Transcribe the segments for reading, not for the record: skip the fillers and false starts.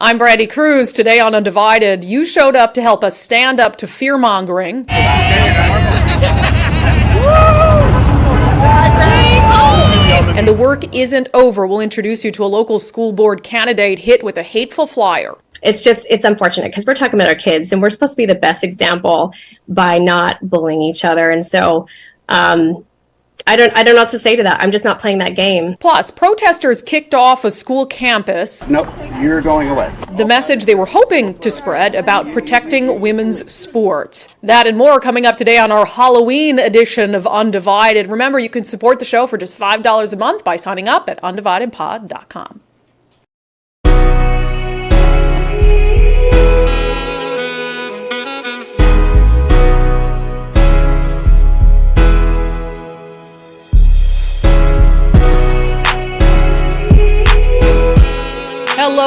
I'm Brandi Kruse. Today on unDivided, you showed up to help us stand up to fear-mongering. And the work isn't over. We'll introduce you to a local school board candidate hit with a hateful flyer. It's unfortunate because we're talking about our kids and we're supposed to be the best example by not bullying each other. And so, I don't know what to say to that. I'm just not playing that game. Plus, protesters kicked off a school campus. Nope, you're going away. The message they were hoping to spread about protecting women's sports. That and more coming up today on our Halloween edition of unDivided. Remember, you can support the show for just $5 a month by signing up at undividedpod.com.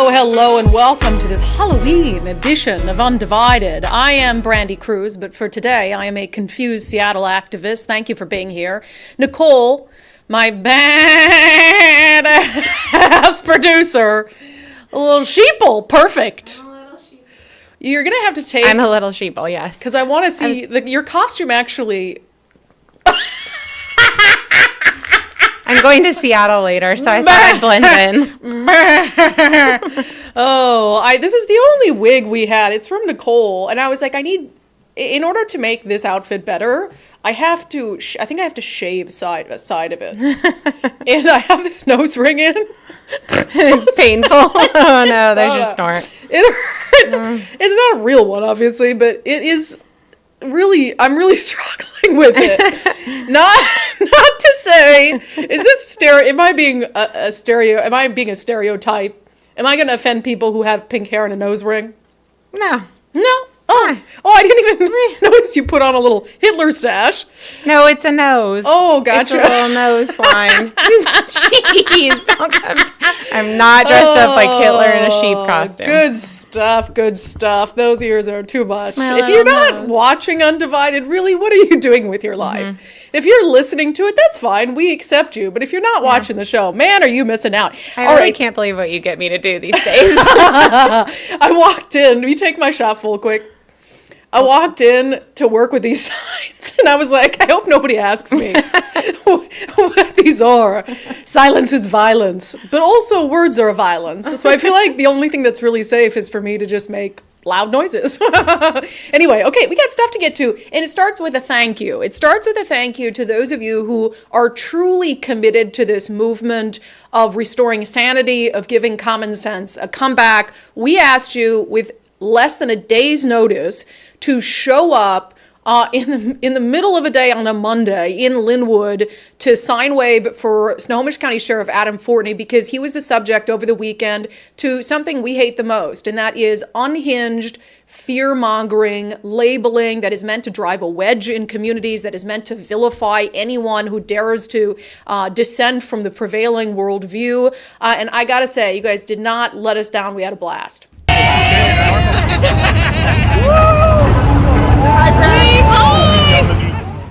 Hello, and welcome to this Halloween edition of unDivided. I am Brandi Kruse, but for today, I am a confused Seattle activist. Thank you for being here. Nicole, my badass producer, a little sheeple, perfect. You're going to have to take... I'm a little sheeple, yes. Because I want to see... your costume actually... I'm going to Seattle later, so I thought I'd blend in. This is the only wig we had. It's from Nicole, and I was like, in order to make this outfit better, I think I have to shave side of it. And I have this nose ring in. It's painful. Oh no, there's your snort. It hurt. It's not a real one, obviously, but it is really, I'm really struggling with it. Not to say, is this am I being a stereotype? Am I going to offend people who have pink hair and a nose ring? No. Oh, I didn't even notice you put on a little Hitler stash. No, it's a nose. Oh, gotcha. It's a little nose line. Jeez, don't come. I'm not dressed up like Hitler in a sheep costume. Good stuff. Those ears are too much. If you're not watching unDivided, really, what are you doing with your life? Mm-hmm. If you're listening to it, that's fine. We accept you. But if you're not watching the show, man, are you missing out. I really can't believe what you get me to do these days. I walked in. Will you take my shot full quick? I walked in to work with these signs, and I was like, I hope nobody asks me what these are. Silence is violence, but also words are violence. So I feel like the only thing that's really safe is for me to just make loud noises. Anyway, okay, we got stuff to get to, and it starts with a thank you. It starts with a thank you to those of you who are truly committed to this movement of restoring sanity, of giving common sense a comeback. We asked you with less than a day's notice to show up in the middle of a day on a Monday in Linwood to sign wave for Snohomish County Sheriff Adam Fortney, because he was the subject over the weekend to something we hate the most, and that is unhinged fear-mongering, labeling that is meant to drive a wedge in communities, that is meant to vilify anyone who dares to dissent from the prevailing worldview. And I gotta say, you guys did not let us down. We had a blast.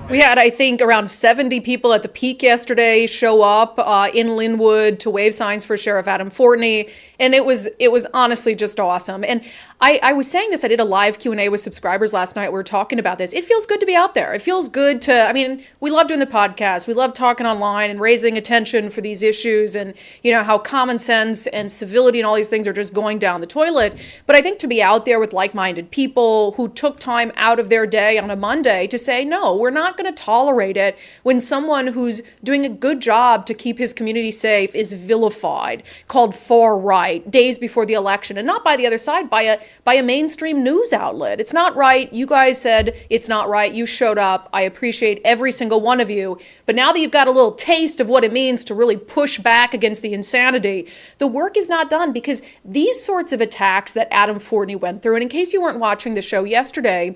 We had, I think, around 70 people at the peak yesterday show up in Linwood to wave signs for Sheriff Adam Fortney, and it was honestly just awesome. And I was saying this, I did a live Q&A with subscribers last night. We were talking about this. It feels good to be out there. It feels good to, we love doing the podcast. We love talking online and raising attention for these issues, and, how common sense and civility and all these things are just going down the toilet. But I think to be out there with like-minded people who took time out of their day on a Monday to say, no, we're not going to tolerate it when someone who's doing a good job to keep his community safe is vilified, called far right, days before the election, and not by the other side, by a mainstream news outlet. It's not right. You guys said it's not right. You showed up. I appreciate every single one of you. But now that you've got a little taste of what it means to really push back against the insanity, the work is not done, because these sorts of attacks that Adam Fortney went through, and in case you weren't watching the show yesterday,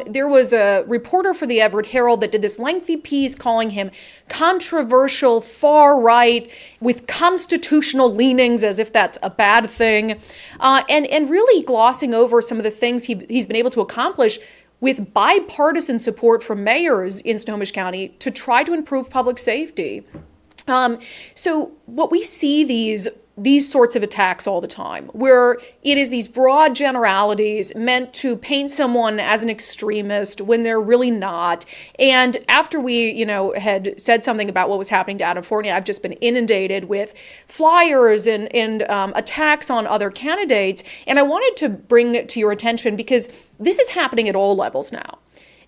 there was a reporter for the Everett Herald that did this lengthy piece calling him controversial, far right, with constitutional leanings, as if that's a bad thing, and really glossing over some of the things he's been able to accomplish with bipartisan support from mayors in Snohomish County to try to improve public safety. So what we see these these sorts of attacks all the time, where it is these broad generalities meant to paint someone as an extremist when they're really not. And after we, had said something about what was happening to Adam Fortney, I've just been inundated with flyers and attacks on other candidates. And I wanted to bring it to your attention because this is happening at all levels now.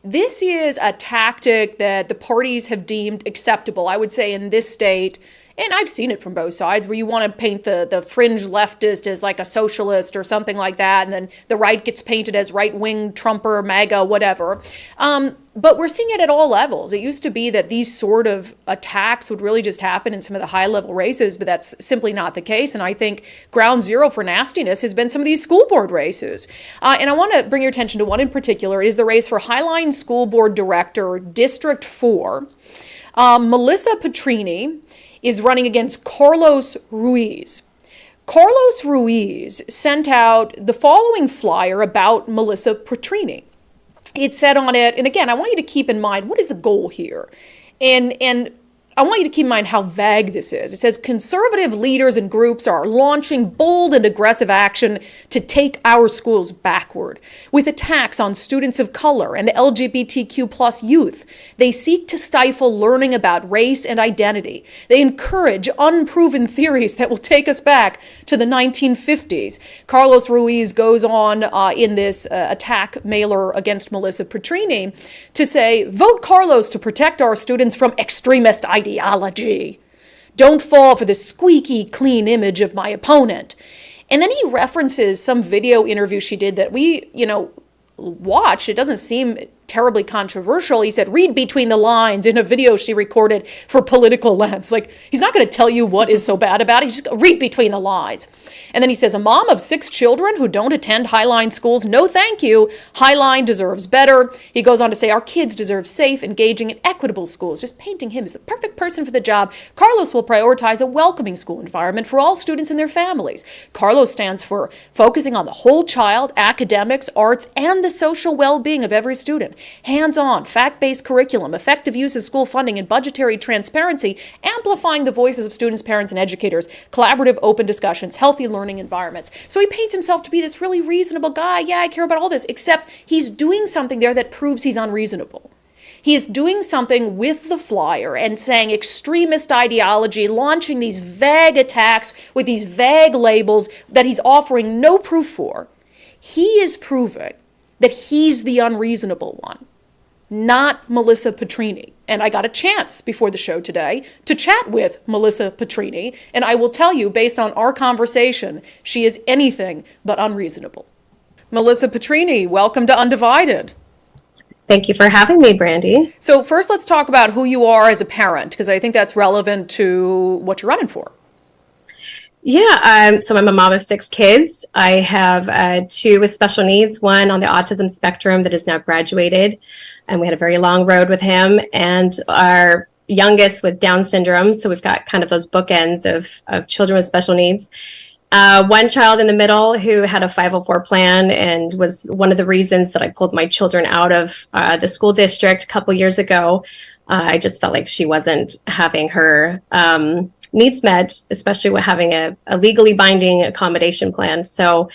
This is a tactic that the parties have deemed acceptable, I would say, in this state. And I've seen it from both sides, where you want to paint the fringe leftist as like a socialist or something like that, and then the right gets painted as right-wing, Trumper, MAGA, whatever. But we're seeing it at all levels. It used to be that these sort of attacks would really just happen in some of the high-level races, but that's simply not the case. And I think ground zero for nastiness has been some of these school board races. And I want to bring your attention to one in particular. It is the race for Highline School Board Director, District 4. Melissa Petrini is running against Carlos Ruiz. Carlos Ruiz sent out the following flyer about Melissa Petrini. It said on it, and again, I want you to keep in mind, what is the goal here? And I want you to keep in mind how vague this is. It says, conservative leaders and groups are launching bold and aggressive action to take our schools backward. With attacks on students of color and LGBTQ plus youth, they seek to stifle learning about race and identity. They encourage unproven theories that will take us back to the 1950s. Carlos Ruiz goes on in this attack mailer against Melissa Petrini to say, vote Carlos to protect our students from extremist ideology. Don't fall for the squeaky clean image of my opponent. And then he references some video interview she did that we, watched. It doesn't seem terribly controversial. He said, read between the lines in a video she recorded for Political Lens. Like, he's not going to tell you what is so bad about it. He's just read between the lines. And then he says, a mom of 6 children who don't attend Highline schools, no thank you. Highline deserves better. He goes on to say, our kids deserve safe, engaging, and equitable schools, just painting him as the perfect person for the job. Carlos will prioritize a welcoming school environment for all students and their families. Carlos stands for focusing on the whole child, academics, arts, and the social well-being of every student. Hands-on, fact-based curriculum, effective use of school funding, and budgetary transparency, amplifying the voices of students, parents, and educators, collaborative, open discussions, healthy learning environments. So he paints himself to be this really reasonable guy. Yeah, I care about all this, except he's doing something there that proves he's unreasonable. He is doing something with the flyer and saying extremist ideology, launching these vague attacks with these vague labels that he's offering no proof for. He is proving that he's the unreasonable one, not Melissa Petrini. And I got a chance before the show today to chat with Melissa Petrini, and I will tell you, based on our conversation, she is anything but unreasonable. Melissa Petrini, welcome to Undivided. Thank you for having me, Brandi. So first, let's talk about who you are as a parent, because I think that's relevant to what you're running for. Yeah, so I'm a mom of 6 kids. I have 2 with special needs, one on the autism spectrum that is now graduated, and we had a very long road with him, and our youngest with Down syndrome, so we've got kind of those bookends of children with special needs. One child in the middle who had a 504 plan and was one of the reasons that I pulled my children out of the school district a couple years ago. I just felt like she wasn't having her needs met, especially with having a legally binding accommodation plan. So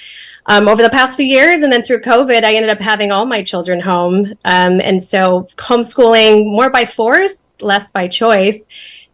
over the past few years and then through COVID, I ended up having all my children home. And so homeschooling more by force, less by choice.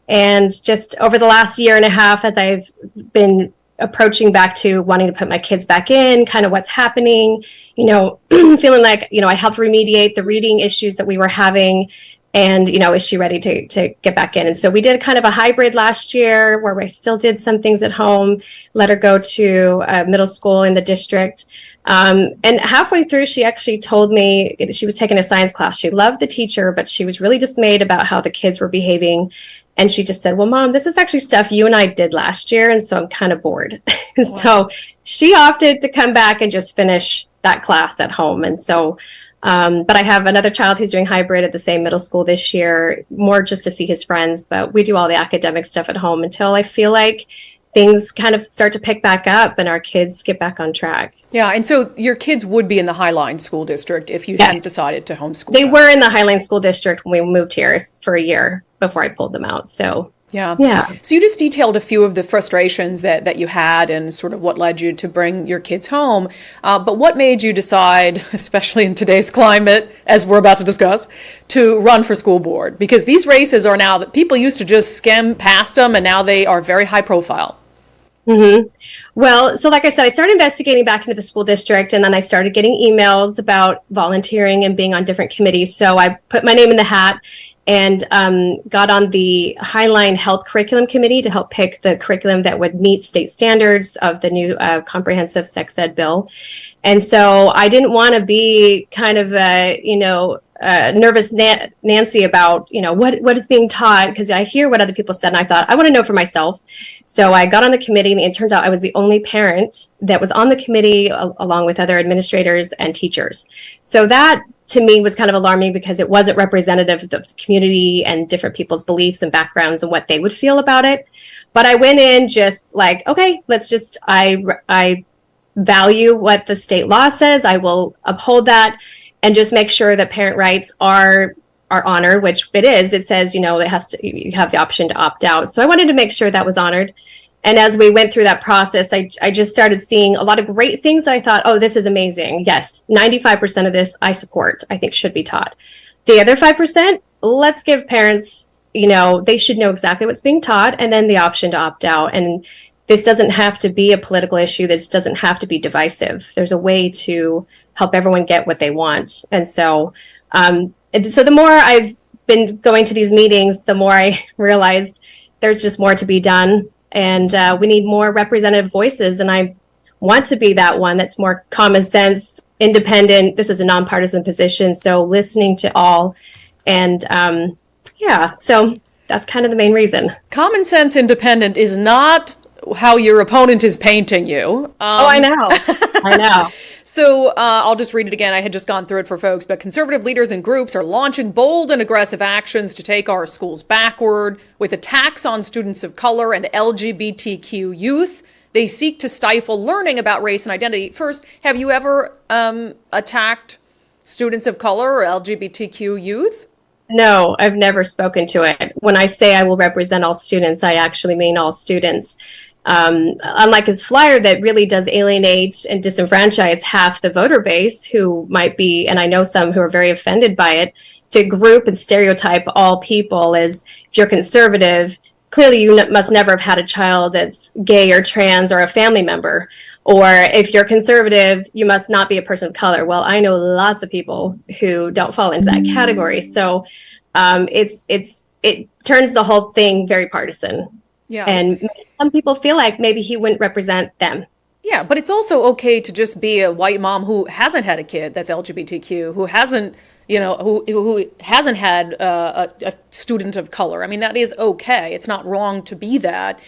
And just over the last year and a half, as I've been approaching back to wanting to put my kids back in, kind of what's happening, feeling like, I helped remediate the reading issues that we were having. And, is she ready to get back in? And so we did kind of a hybrid last year where I still did some things at home, let her go to middle school in the district. And halfway through, she actually told me she was taking a science class. She loved the teacher, but she was really dismayed about how the kids were behaving. And she just said, well, Mom, this is actually stuff you and I did last year. And so I'm kind of bored. And so she opted to come back and just finish that class at home. And so but I have another child who's doing hybrid at the same middle school this year, more just to see his friends. But we do all the academic stuff at home until I feel like things kind of start to pick back up and our kids get back on track. Yeah, and so your kids would be in the Highline School District if you hadn't decided to homeschool They them. were in the Highline School District when we moved here for a year before I pulled them out. So Yeah. Yeah. So you just detailed a few of the frustrations that you had and sort of what led you to bring your kids home. But what made you decide, especially in today's climate, as we're about to discuss, to run for school board? Because these races are now that people used to just skim past them, and now they are very high profile. Mm-hmm. Well, so like I said, I started investigating back into the school district, and then I started getting emails about volunteering and being on different committees. So I put my name in the hat and got on the Highline Health Curriculum Committee to help pick the curriculum that would meet state standards of the new comprehensive sex ed bill. And so I didn't want to be kind of nervous Nancy about, what is being taught, because I hear what other people said, and I thought, I want to know for myself. So I got on the committee, and it turns out I was the only parent that was on the committee along with other administrators and teachers. So that, to me, was kind of alarming because it wasn't representative of the community and different people's beliefs and backgrounds and what they would feel about it. But I went in just like, okay, I value what the state law says. I will uphold that and just make sure that parent rights are honored, which it is. It says, you have the option to opt out. So I wanted to make sure that was honored. And as we went through that process, I just started seeing a lot of great things that I thought, oh, this is amazing. Yes, 95% of this I support, I think should be taught. The other 5%, let's give parents, they should know exactly what's being taught, and then the option to opt out. And this doesn't have to be a political issue. This doesn't have to be divisive. There's a way to help everyone get what they want. And so, the more I've been going to these meetings, the more I realized there's just more to be done. And we need more representative voices. And I want to be that one that's more common sense, independent. This is a nonpartisan position. So listening to all. And so that's kind of the main reason. Common sense independent is not how your opponent is painting you. I know. I know. So I'll just read it again. I had just gone through it for folks, but conservative leaders and groups are launching bold and aggressive actions to take our schools backward with attacks on students of color and LGBTQ youth. They seek to stifle learning about race and identity. First, have you ever attacked students of color or LGBTQ youth? No, I've never spoken to it. When I say I will represent all students, I actually mean all students. Unlike his flyer that really does alienate and disenfranchise half the voter base who might be, and I know some who are very offended by it, to group and stereotype all people as if you're conservative, clearly you must never have had a child that's gay or trans or a family member. Or if you're conservative, you must not be a person of color. Well, I know lots of people who don't fall into that category. So it turns the whole thing very partisan. Yeah. And some people feel like maybe he wouldn't represent them. Yeah, but it's also okay to just be a white mom who hasn't had a kid that's LGBTQ, who hasn't, who hasn't had a student of color. I mean, that is okay. It's not wrong to be that.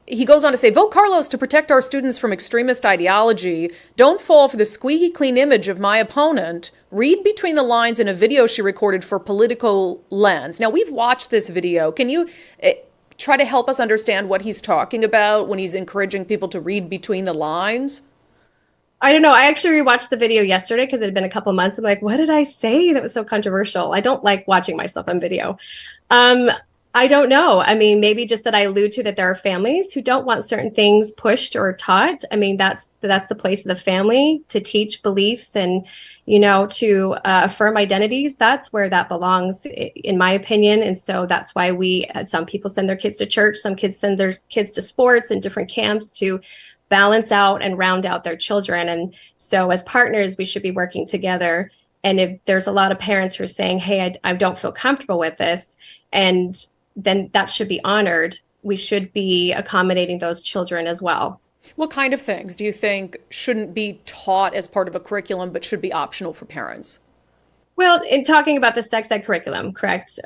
He goes on to say, vote Carlos to protect our students from extremist ideology. Don't fall for the squeaky clean image of my opponent. Read between the lines in a video she recorded for Political Lens. Now, we've watched this video. Can you try to help us understand what he's talking about when he's encouraging people to read between the lines? I don't know. I actually rewatched the video yesterday because it had been a couple months. I'm like, what did I say that was so controversial? I don't like watching myself on video. I don't know. I mean, maybe just that I allude to that there are families who don't want certain things pushed or taught. I mean, that's the place of the family to teach beliefs and, to affirm identities. That's where that belongs, in my opinion. And so that's why some people send their kids to church. Some kids send their kids to sports and different camps to balance out and round out their children. And so as partners, we should be working together. And if there's a lot of parents who are saying, hey, I don't feel comfortable with this, and then that should be honored. We should be accommodating those children as well. What kind of things do you think shouldn't be taught as part of a curriculum but should be optional for parents? Well, in talking about the sex ed curriculum, correct,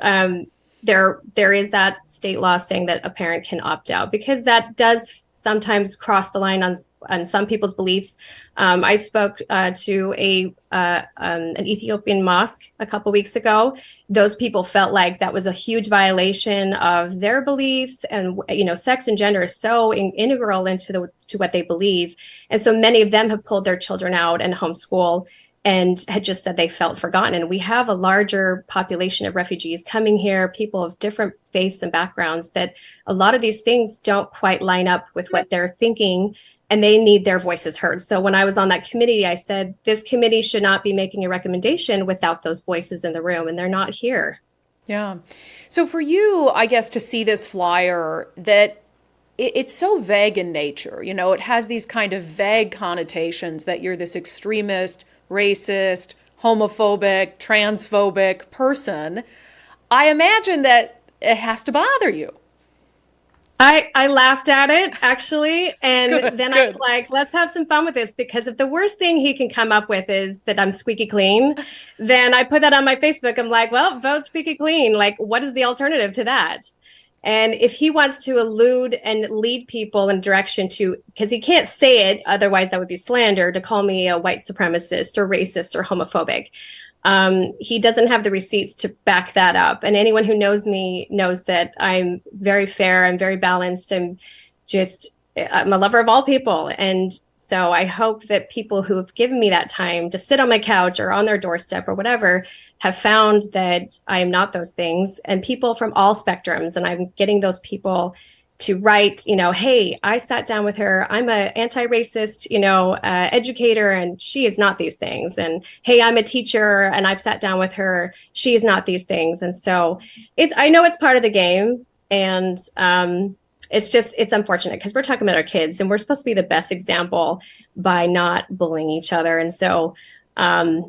there is that state law saying that a parent can opt out because that does sometimes cross the line on some people's beliefs. I spoke to an Ethiopian mosque a couple weeks ago. Those people felt like that was a huge violation of their beliefs, and sex and gender is so integral to what they believe. And so many of them have pulled their children out and homeschool. and had just said they felt forgotten. And we have a larger population of refugees coming here, people of different faiths and backgrounds, that a lot of these things don't quite line up with what they're thinking, and they need their voices heard. So when I was on that committee, I said, this committee should not be making a recommendation without those voices in the room, and they're not here. Yeah. So for you, I guess, to see this flyer, that it's so vague in nature, it has these kind of vague connotations that you're this extremist, racist, homophobic, transphobic person. I imagine that it has to bother you. I laughed at it, actually. And Good. I was like, let's have some fun with this, because if the worst thing he can come up with is that I'm squeaky clean, then I put that on my Facebook. I'm like, well, vote squeaky clean. Like, what is the alternative to that? And if he wants to allude and lead people in direction to, because he can't say it, otherwise that would be slander, to call me a white supremacist or racist or homophobic. He doesn't have the receipts to back that up. And anyone who knows me knows that I'm very fair, I'm very balanced, I'm a lover of all people. And so I hope that people who have given me that time to sit on my couch or on their doorstep or whatever have found that I am not those things, and people from all spectrums. And I'm getting those people to write, hey, I sat down with her. I'm an anti-racist, educator, and she is not these things. And hey, I'm a teacher and I've sat down with her. She is not these things. And so I know it's part of the game. And it's unfortunate, because we're talking about our kids and we're supposed to be the best example by not bullying each other. And so I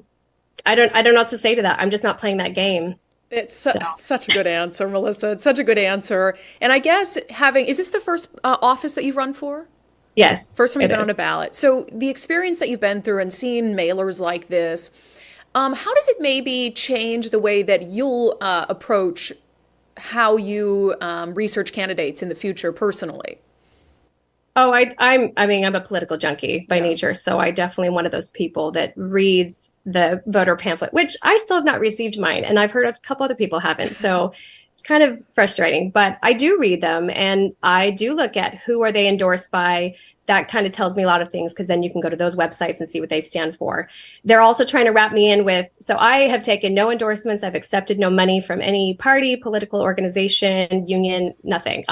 don't know what to say to that. I'm just not playing that game. It's such a good answer, Melissa. It's such a good answer. And I guess is this the first office that you've run for? Yes. First time you've been on a ballot. So the experience that you've been through and seeing mailers like this, how does it maybe change the way that you'll approach how you research candidates in the future personally? Oh, I'm a political junkie by nature. So I definitely one of those people that reads the voter pamphlet, which I still have not received mine. And I've heard a couple other people haven't. So it's kind of frustrating, but I do read them, and I do look at who are they endorsed by. That kind of tells me a lot of things, because then you can go to those websites and see what they stand for. They're also trying to wrap me in with, so I have taken no endorsements. I've accepted no money from any party, political organization, union, nothing.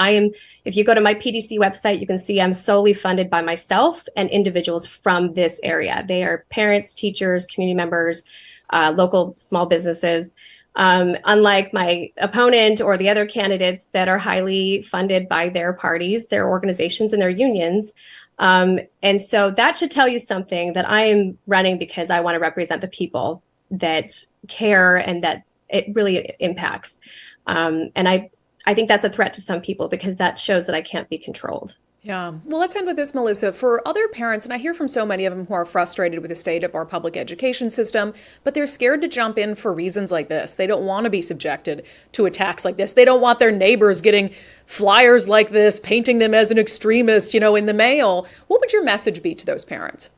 If you go to my PDC website, you can see I'm solely funded by myself and individuals from this area. They are parents, teachers, community members, local small businesses. Unlike my opponent or the other candidates that are highly funded by their parties, their organizations, and their unions. And so that should tell you something, that I am running because I want to represent the people that care and that it really impacts. And I think that's a threat to some people, because that shows that I can't be controlled. Yeah. Well, let's end with this, Melissa. For other parents, and I hear from so many of them who are frustrated with the state of our public education system, but they're scared to jump in for reasons like this. They don't want to be subjected to attacks like this. They don't want their neighbors getting flyers like this, painting them as an extremist, in the mail. What would your message be to those parents?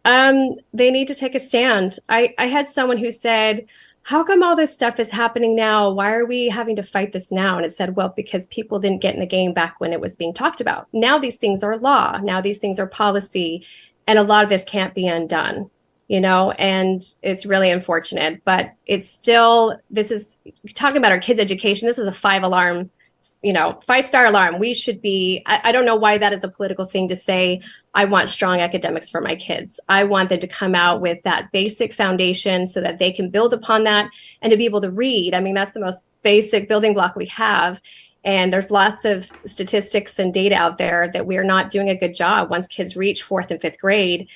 They need to take a stand. I had someone who said, how come all this stuff is happening now? Why are we having to fight this now? And it said, well, because people didn't get in the game back when it was being talked about. Now these things are law. Now these things are policy. And a lot of this can't be undone, and it's really unfortunate. But it's still, this is talking about our kids' education. This is a 5-star alarm. We should be, I don't know why that is a political thing to say. I want strong academics for my kids. I want them to come out with that basic foundation so that they can build upon that and to be able to read. I mean, that's the most basic building block we have. And there's lots of statistics and data out there that we are not doing a good job. Once kids reach 4th and 5th grade,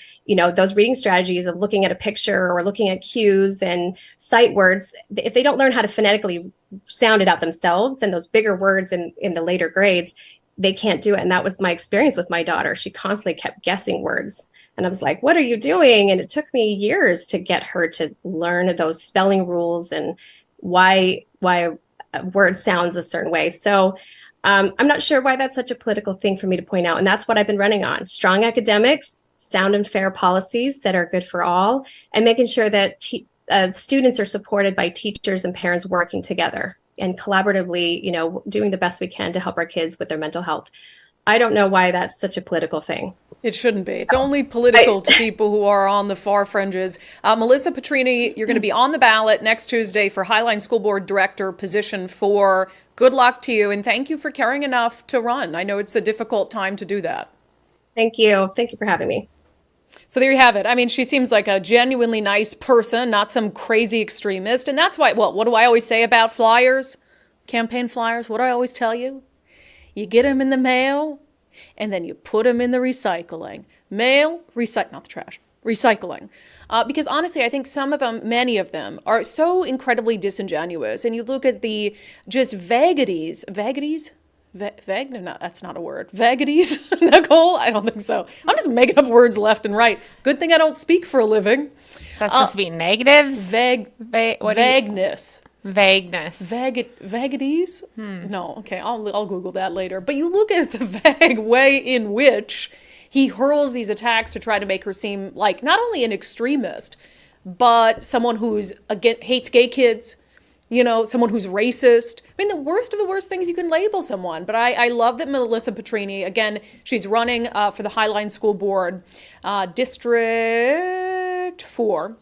those reading strategies of looking at a picture or looking at cues and sight words, if they don't learn how to phonetically sound it out themselves, then those bigger words in the later grades, they can't do it. And that was my experience with my daughter. She constantly kept guessing words. And I was like, what are you doing? And it took me years to get her to learn those spelling rules and why a word sounds a certain way. So I'm not sure why that's such a political thing for me to point out. And that's what I've been running on. Strong academics, sound and fair policies that are good for all, and making sure that students are supported by teachers and parents working together and collaboratively, doing the best we can to help our kids with their mental health. I don't know why that's such a political thing. It shouldn't be. It's only political to people who are on the far fringes. Melissa Petrini, you're going to be on the ballot next Tuesday for Highline School Board Director position 4. Good luck to you, and thank you for caring enough to run. I know it's a difficult time to do that. Thank you. Thank you for having me. So there you have it. I mean, she seems like a genuinely nice person, not some crazy extremist. And that's why, well, what do I always say about flyers? Campaign flyers? What do I always tell you? You get them in the mail, and then you put them in the recycling. Mail, not the trash, recycling. Because honestly, I think some of them, many of them, are so incredibly disingenuous. And you look at the just vagaries, no, that's not a word. Vagaries, Nicole? I don't think so. I'm just making up words left and right. Good thing I don't speak for a living. That's supposed to be negatives? Vagueness. Vagueness. Vagaries? No, okay, I'll Google that later. But you look at the vague way in which he hurls these attacks to try to make her seem like not only an extremist, but someone who's hates gay kids, someone who's racist. I mean, the worst of the worst things you can label someone. But I love that Melissa Petrini, again, she's running for the Highline School Board, District 4.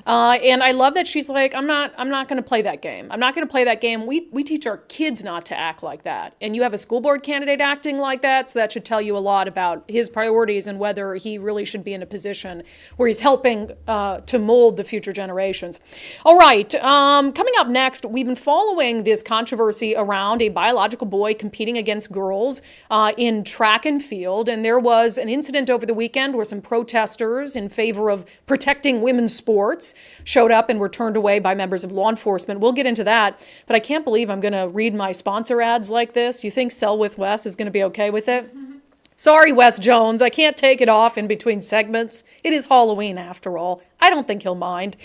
And I love that she's like, I'm not going to play that game. I'm not going to play that game. We teach our kids not to act like that. And you have a school board candidate acting like that, so that should tell you a lot about his priorities and whether he really should be in a position where he's helping to mold the future generations. All right, coming up next, we've been following this controversy around a biological boy competing against girls in track and field. And there was an incident over the weekend where some protesters in favor of protecting women's sports showed up and were turned away by members of law enforcement. We'll get into that, but I can't believe I'm going to read my sponsor ads like this. You think Sell with Wes is going to be okay with it? Sorry, Wes Jones, I can't take it off in between segments. It is Halloween after all. I don't think he'll mind.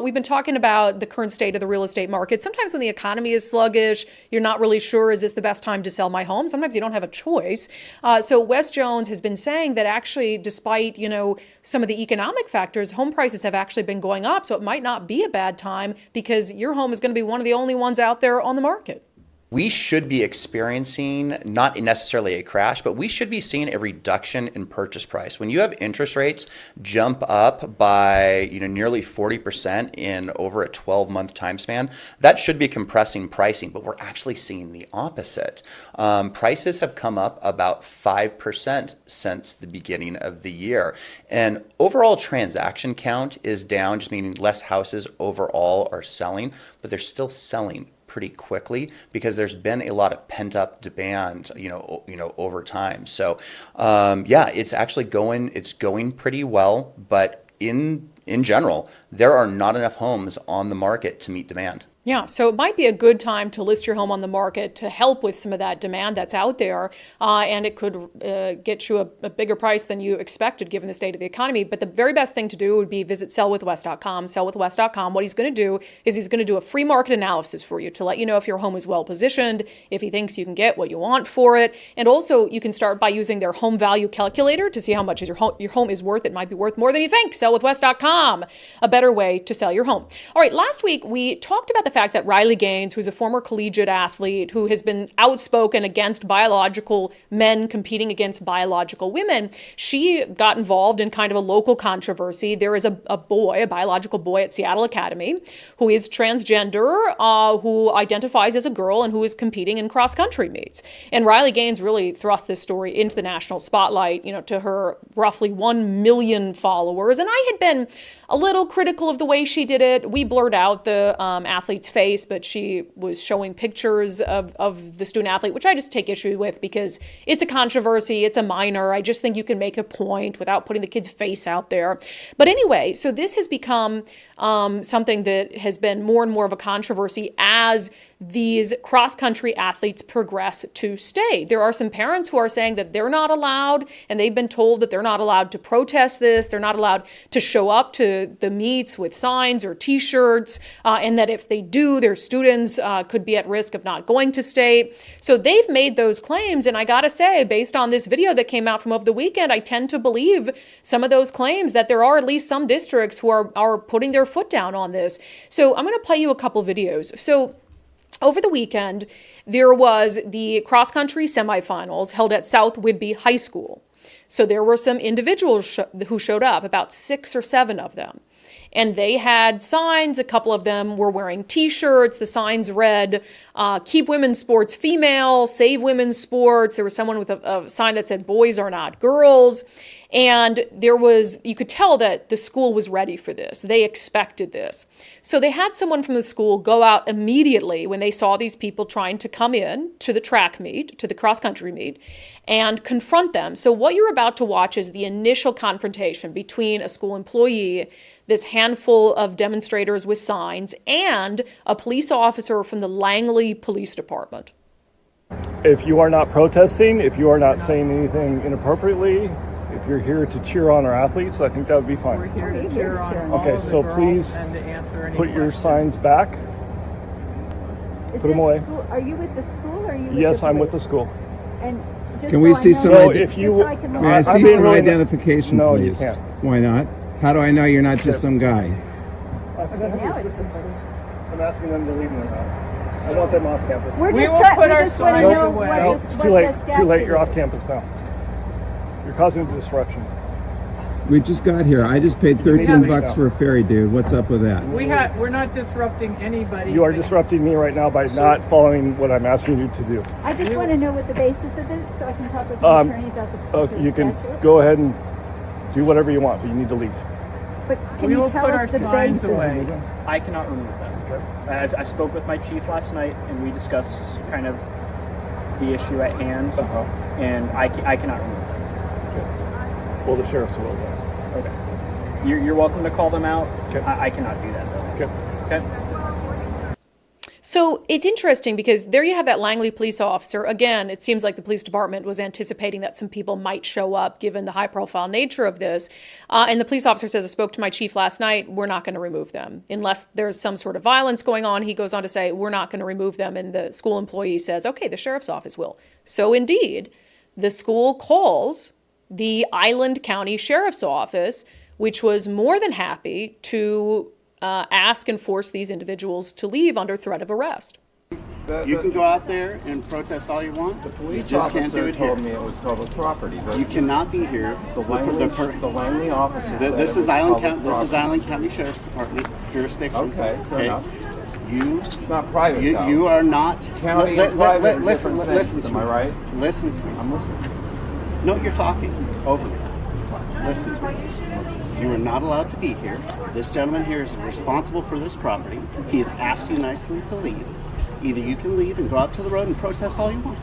We've been talking about the current state of the real estate market. Sometimes when the economy is sluggish, you're not really sure, is this the best time to sell my home? Sometimes you don't have a choice. So Wes Jones has been saying that actually, despite, some of the economic factors, home prices have actually been going up. So it might not be a bad time because your home is going to be one of the only ones out there on the market. We should be experiencing not necessarily a crash, but we should be seeing a reduction in purchase price. When you have interest rates jump up by nearly 40% in over a 12-month time span, that should be compressing pricing, but we're actually seeing the opposite. Prices have come up about 5% since the beginning of the year. And overall transaction count is down, just meaning less houses overall are selling, but they're still selling pretty quickly because there's been a lot of pent-up demand, over time. So, it's actually going pretty well, but in general, there are not enough homes on the market to meet demand. Yeah, so it might be a good time to list your home on the market to help with some of that demand that's out there, and it could get you a bigger price than you expected given the state of the economy. But the very best thing to do would be visit sellwithwes.com. Sellwithwes.com. What he's going to do is he's going to do a free market analysis for you to let you know if your home is well positioned, if he thinks you can get what you want for it, and also you can start by using their home value calculator to see how much your home is worth. It might be worth more than you think. Sellwithwes.com, a better way to sell your home. All right, last week we talked about the fact that Riley Gaines, who's a former collegiate athlete who has been outspoken against biological men competing against biological women, she got involved in kind of a local controversy. There is a biological boy at Seattle Academy who is transgender, who identifies as a girl and who is competing in cross-country meets. And Riley Gaines really thrust this story into the national spotlight, to her roughly 1 million followers. And I had been a little critical of the way she did it. We blurred out the athlete's face, but she was showing pictures of the student athlete, which I just take issue with because it's a controversy, it's a minor. I just think you can make a point without putting the kid's face out there. But anyway, so this has become something that has been more and more of a controversy as these cross-country athletes progress to state. There are some parents who are saying that they're not allowed, and they've been told that they're not allowed to protest this. They're not allowed to show up to the meets with signs or T-shirts, and that if they do, their students could be at risk of not going to state. So they've made those claims, and I gotta say, based on this video that came out from over the weekend, I tend to believe some of those claims that there are at least some districts who are putting their foot down on this. So I'm gonna play you a couple videos. So over the weekend, there was the cross-country semifinals held at South Whidbey High School. So there were some individuals who showed up, about 6 or 7 of them. And they had signs. A couple of them were wearing T-shirts. The signs read, keep women's sports female, save women's sports. There was someone with a sign that said, boys are not girls. And you could tell that the school was ready for this. They expected this. So they had someone from the school go out immediately when they saw these people trying to come in to the track meet, to the cross-country meet, and confront them. So what you're about to watch is the initial confrontation between a school employee, this handful of demonstrators with signs, and a police officer from the Langley Police Department. If you are not protesting, if you are not saying anything inappropriately, if you're here to cheer on our athletes, I think that would be fine. We're here to cheer on all Okay, of the so girls please and to answer any put your questions. signs back. Is Put them away. School, are you with the school or are you with Yes, the I'm with the police? school. And just Can we so I see know- some So ID? if you, Just so I can- May I I'm see being some really- identification, No, please? you can't. Why not? How do I know you're not just some guy? Now it's just- I'm asking them to leave me now. I want them off campus. We're We just will try- put we our just wanna signs know away. what No, the- it's what too late. the Too statute late. You're is. off campus now. You're causing a disruption. We just got here. I just paid leave $13 now. for a ferry, dude. What's up with that? We're not disrupting anybody. You are disrupting me right now by not following what I'm asking you to do. I just want to know what the basis of it, so I can talk with the attorney about the You can statute. go ahead and do whatever you want, but you need to leave. But can We you will tell put our us the signs basis? away. I cannot remove them. I spoke with my chief last night, and we discussed kind of the issue at hand, and I cannot remove them. Well, the sheriff's will. Okay. You're welcome to call them out. Okay. I cannot do that, though. Okay. Okay? So it's interesting because there you have that Langley police officer. Again, it seems like the police department was anticipating that some people might show up given the high profile nature of this. And the police officer says, I spoke to my chief last night. We're not going to remove them unless there's some sort of violence going on. He goes on to say, we're not going to remove them. And the school employee says, okay, the sheriff's office will. So indeed, the school calls the Island County Sheriff's Office, which was more than happy to ask and force these individuals to leave under threat of arrest. You can go out there and protest all you want. The Police you just can't officer do it told here. me it was public property. But You cannot be here. the Langley officer said This it is was Island public County. This is property. Island County Sheriff's Department jurisdiction. Okay, fair enough. It's not private, though. You are not. County and private are listen, different listen things, to am me. I right? Listen to me. I'm listening. No, you're talking over me. Listen to me. You are not allowed to be here. This gentleman here is responsible for this property. He has asked you nicely to leave. Either you can leave and go out to the road and protest all you want.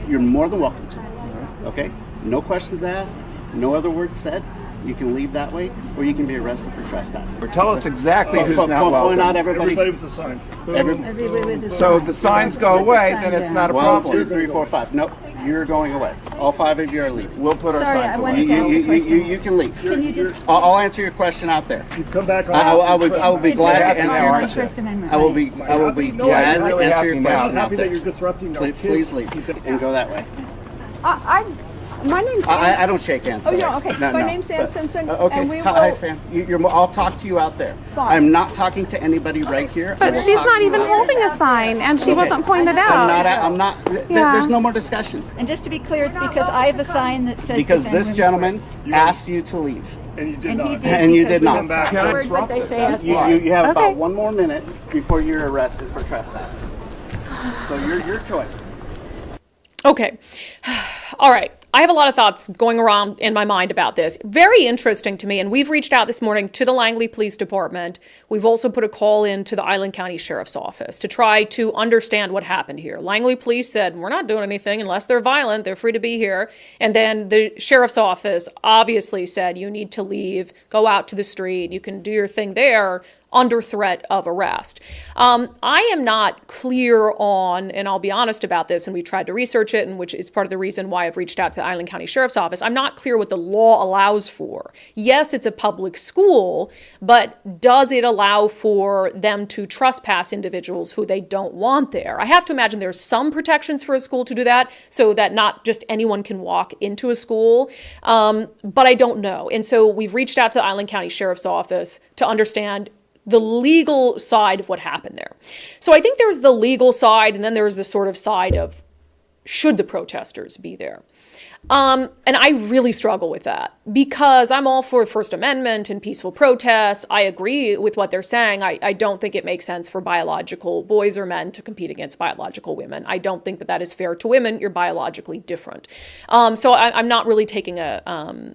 You're more than welcome to. Okay? No questions asked. No other words said. You can leave that way, or you can be arrested for trespassing. Or tell us exactly who's not Point welcome. out everybody. Everybody with the sign. Everybody with the So sign. the signs go Put the away, sign then it's down. not a 1, problem. 2, 3, 4, 5. Nope, you're going away. All 5 of you are leaving. We'll put our Sorry, signs I away. wanted to ask a question. You can leave. Can you just? I'll answer your question out there. You come back on. I will be glad to That's answer an your hour. question. First Amendment I will be rights. glad you're to really answer happy your now. question I'm out happy that there. you're disrupting our kids. Please leave and go that way. My name's I don't shake hands. Oh, sorry. yeah, okay. No, My no. name's Ann Simpson, Okay. and we Hi, will- Sam. I'll talk to you out there. Fine. I'm not talking to anybody right here. I But will she's talk not to you even out there. holding a sign, and she Okay. wasn't pointed I'm out. not. Yeah. There's no more discussion And just to be clear, it's because I have a sign that says. because defend this women's gentleman rights. asked you to leave. And you did And he not. did. And you because did we not. have Come back. heard what they say out You there. have Okay. about 1 more minute before you're arrested for trespassing. So your choice. Okay. All right. I have a lot of thoughts going around in my mind about this. Very interesting to me. And we've reached out this morning to the Langley Police Department. We've also put a call in to the Island County Sheriff's Office to try to understand what happened here. Langley Police said, we're not doing anything unless they're violent. They're free to be here. And then the Sheriff's Office obviously said, you need to leave, go out to the street. You can do your thing there under threat of arrest. I am not clear on, and I'll be honest about this, and we tried to research it, and which is part of the reason why I've reached out to the Island County Sheriff's Office. I'm not clear what the law allows for. Yes, it's a public school, but does it allow for them to trespass individuals who they don't want there? I have to imagine there's some protections for a school to do that, so that not just anyone can walk into a school, but I don't know. And so we've reached out to the Island County Sheriff's Office to understand, the legal side of what happened there. So I think there's the legal side, and then there's the sort of side of should the protesters be there? And I really struggle with that because I'm all for First Amendment and peaceful protests. I agree with what they're saying. I don't think it makes sense for biological boys or men to compete against biological women. I don't think that is fair to women. You're biologically different. So I'm not really taking a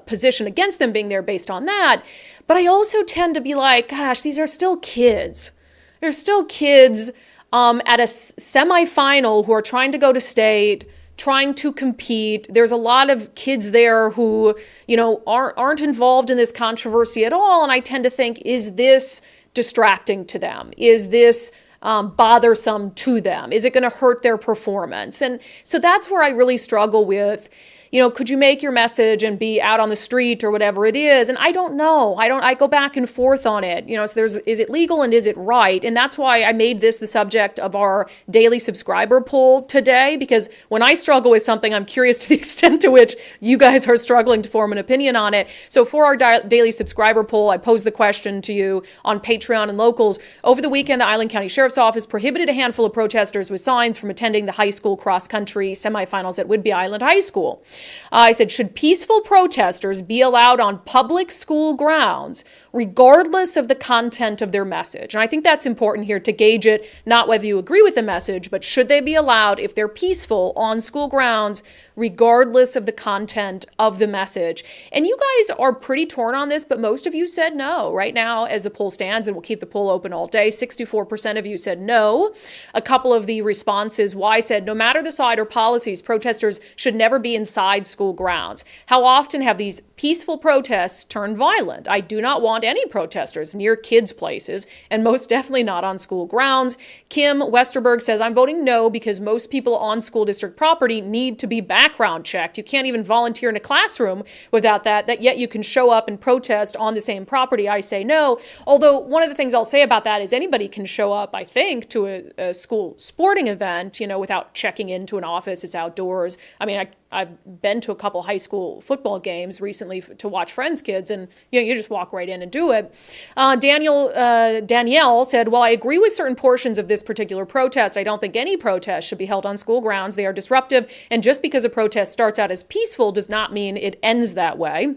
position against them being there based on that. But I also tend to be like, gosh, these are still kids. They're still kids at a semifinal who are trying to go to state, trying to compete. There's a lot of kids there who, aren't involved in this controversy at all. And I tend to think, is this distracting to them? Is this bothersome to them? Is it going to hurt their performance? And so that's where I really struggle with, could you make your message and be out on the street or whatever it is? And I don't know. I go back and forth on it. So is it legal and is it right? And that's why I made this the subject of our daily subscriber poll today, because when I struggle with something, I'm curious to the extent to which you guys are struggling to form an opinion on it. So for our daily subscriber poll, I posed the question to you on Patreon and Locals. Over the weekend, the Island County Sheriff's Office prohibited a handful of protesters with signs from attending the high school cross-country semifinals at Whidbey Island High School. I said, should peaceful protesters be allowed on public school grounds regardless of the content of their message? And I think that's important here to gauge it, not whether you agree with the message, but should they be allowed, if they're peaceful, on school grounds regardless of the content of the message? And you guys are pretty torn on this, but most of you said no. Right now, as the poll stands, and we'll keep the poll open all day, 64% of you said no. A couple of the responses, why, said, no matter the side or policies, protesters should never be inside school grounds. How often have these peaceful protests turned violent? I do not want any protesters near kids' places, and most definitely not on school grounds. Kim Westerberg says, I'm voting no because most people on school district property need to be background checked. You can't even volunteer in a classroom without that yet you can show up and protest on the same property. I say no. Although one of the things I'll say about that is anybody can show up, I think, to a school sporting event, without checking into an office. It's outdoors. I mean, I've been to a couple high school football games recently to watch friends' kids, and you just walk right in and do it. Danielle said, while I agree with certain portions of this particular protest, I don't think any protest should be held on school grounds. They are disruptive, and just because a protest starts out as peaceful does not mean it ends that way.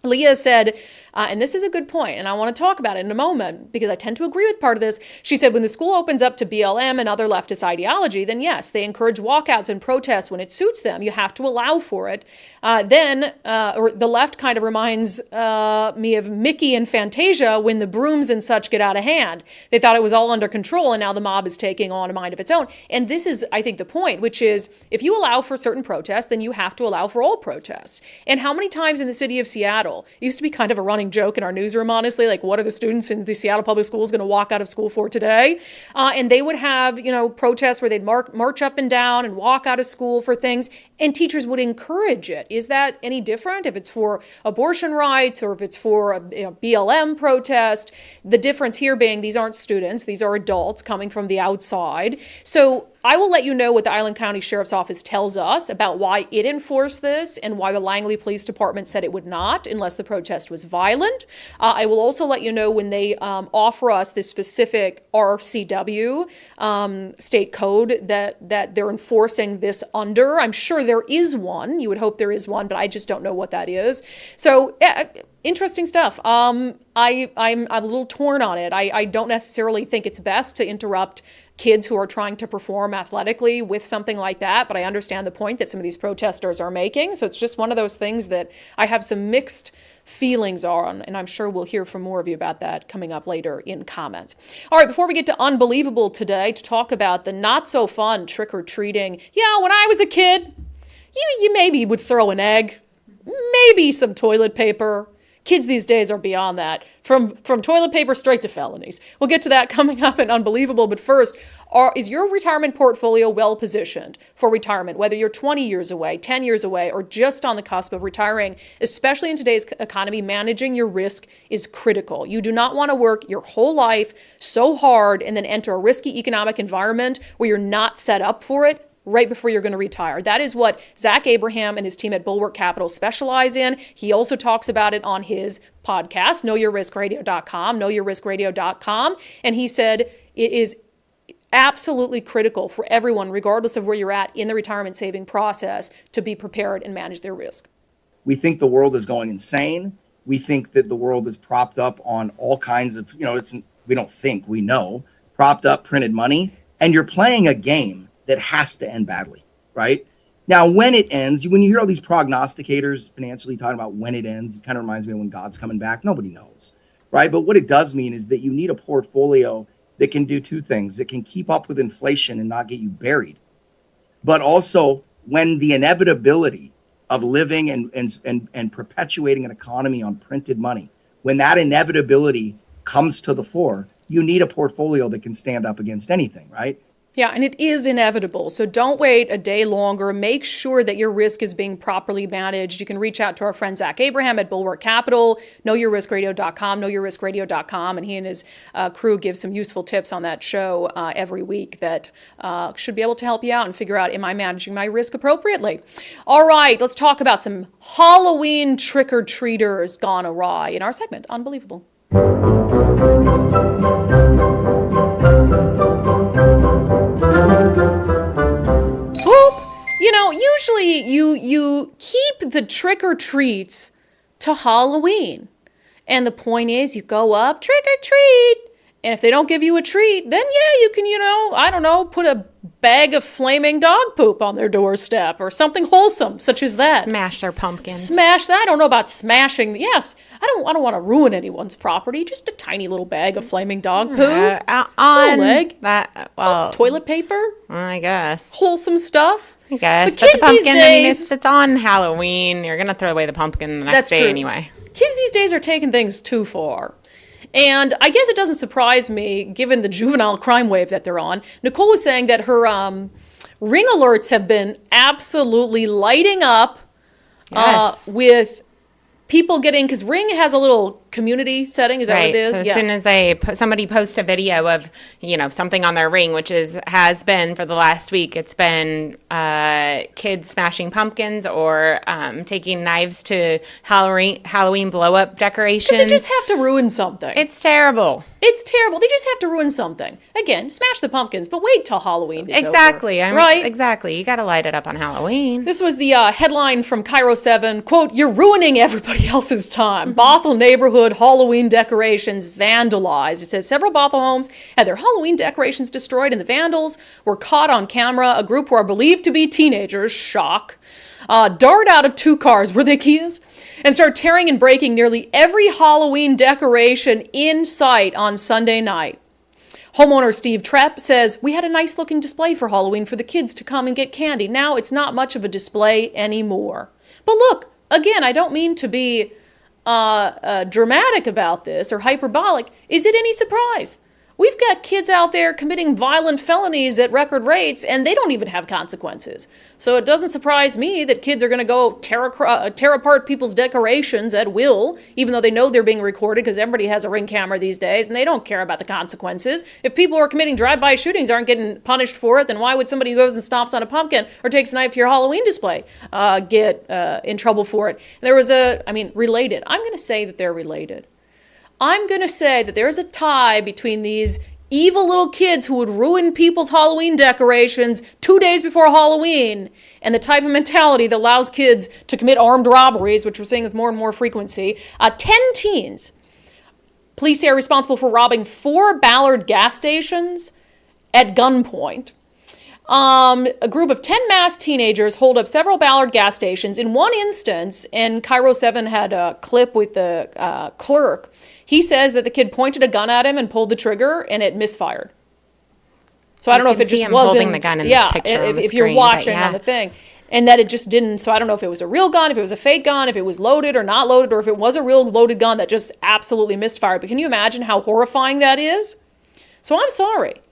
Leah said, and this is a good point, and I want to talk about it in a moment because I tend to agree with part of this. She said, when the school opens up to BLM and other leftist ideology, then yes, they encourage walkouts and protests when it suits them. You have to allow for it. Or the left kind of reminds me of Mickey and Fantasia when the brooms and such get out of hand. They thought it was all under control, and now the mob is taking on a mind of its own. And this is, I think, the point, which is if you allow for certain protests, then you have to allow for all protests. And how many times in the city of Seattle, it used to be kind of a running joke in our newsroom, honestly, like what are the students in the Seattle public schools going to walk out of school for today? And they would have, protests where they'd march up and down and walk out of school for things, and teachers would encourage it. Is that any different if it's for abortion rights or if it's for a BLM protest? The difference here being these aren't students, these are adults coming from the outside. So I will let you know what the Island County Sheriff's Office tells us about why it enforced this and why the Langley Police Department said it would not unless the protest was violent. I will also let you know when they offer us this specific RCW state code that they're enforcing this under. I'm sure there is one. You would hope there is one, but I just don't know what that is. So interesting stuff. I'm a little torn on it. I don't necessarily think it's best to interrupt kids who are trying to perform athletically with something like that, but I understand the point that some of these protesters are making. So it's just one of those things that I have some mixed feelings on, and I'm sure we'll hear from more of you about that coming up later in comments. All right, before we get to unbelievable today, to talk about the not so fun trick-or-treating. Yeah, when I was a kid, you maybe would throw an egg, maybe some toilet paper. Kids these days are beyond that. From toilet paper straight to felonies. We'll get to that coming up in Unbelievable. But first, is your retirement portfolio well positioned for retirement? Whether you're 20 years away, 10 years away, or just on the cusp of retiring, especially in today's economy, managing your risk is critical. You do not want to work your whole life so hard and then enter a risky economic environment where you're not set up for it. right before you're going to retire. That is what Zach Abraham and his team at Bulwark Capital specialize in. He also talks about it on his podcast, knowyourriskradio.com. And he said it is absolutely critical for everyone, regardless of where you're at in the retirement saving process, to be prepared and manage their risk. We think the world is going insane. We think that the world is propped up on all kinds of, we don't think, we know, propped up printed money. And you're playing a game that has to end badly, right? Now, when it ends, when you hear all these prognosticators financially talking about when it ends, it kind of reminds me of when God's coming back. Nobody knows, right? But what it does mean is that you need a portfolio that can do two things. It can keep up with inflation and not get you buried. But also, when the inevitability of living and perpetuating an economy on printed money, when that inevitability comes to the fore, you need a portfolio that can stand up against anything, right? Yeah, and it is inevitable. So don't wait a day longer. Make sure that your risk is being properly managed. You can reach out to our friend Zach Abraham at Bulwark Capital, knowyourriskradio.com, and he and his crew give some useful tips on that show every week that should be able to help you out and figure out, am I managing my risk appropriately? All right, let's talk about some Halloween trick-or-treaters gone awry in our segment, Unbelievable. Usually you keep the trick-or-treats to Halloween. And the point is, you go up, trick-or-treat. And if they don't give you a treat, then yeah, you can, put a bag of flaming dog poop on their doorstep or something wholesome, such as that. Smash their pumpkins. Smash that. I don't know about smashing. Yes, I don't want to ruin anyone's property. Just a tiny little bag of flaming dog poop. On leg. That, toilet paper. I guess. Wholesome stuff. I guess. But But kids the pumpkin, these days, it's on Halloween. You're going to throw away the pumpkin the next day true. anyway. Kids these days are taking things too far. And I guess it doesn't surprise me, given the juvenile crime wave that they're on. Nicole was saying that her ring alerts have been absolutely lighting up with people getting, because Ring has a little community setting, is that what it is? So as soon as somebody posts a video of, something on their Ring, which has been for the last week, it's been kids smashing pumpkins or taking knives to Halloween blow-up decorations. Because they just have to ruin something. It's terrible. It's terrible. They just have to ruin something. Again, smash the pumpkins, but wait till Halloween is Exactly. over. Right? Exactly. You got to light it up on Halloween. This was the headline from Cairo 7, quote, "You're ruining everybody else's time. Bothell neighborhood Halloween decorations vandalized." It says several Bothell homes had their Halloween decorations destroyed, and the vandals were caught on camera. A group who are believed to be teenagers, shock, dart out of two cars, were they Kias, and start tearing and breaking nearly every Halloween decoration in sight on Sunday night. Homeowner Steve Trepp says, "We had a nice looking display for Halloween for the kids to come and get candy. Now it's not much of a display anymore." But look, again, I don't mean to be dramatic about this or hyperbolic. Is it any surprise? We've got kids out there committing violent felonies at record rates, and they don't even have consequences. So it doesn't surprise me that kids are going to go tear apart people's decorations at will, even though they know they're being recorded because everybody has a Ring camera these days, and they don't care about the consequences. If people who are committing drive-by shootings aren't getting punished for it, then why would somebody who goes and stomps on a pumpkin or takes a knife to your Halloween display get in trouble for it? There was related. I'm going to say that they're related. I'm going to say that there's a tie between these evil little kids who would ruin people's Halloween decorations 2 days before Halloween and the type of mentality that allows kids to commit armed robberies, which we're seeing with more and more frequency. 10 teens, police say, are responsible for robbing 4 Ballard gas stations at gunpoint. A group of 10 masked teenagers hold up several Ballard gas stations. In one instance, and Cairo 7 had a clip with the clerk, he says that the kid pointed a gun at him and pulled the trigger, and it misfired. So I don't know if it just wasn't. Holding the gun in this picture on the if you're screen, watching on the thing, and that it just didn't. So I don't know if it was a real gun, if it was a fake gun, if it was loaded or not loaded, or if it was a real loaded gun that just absolutely misfired. But can you imagine how horrifying that is? So I'm sorry.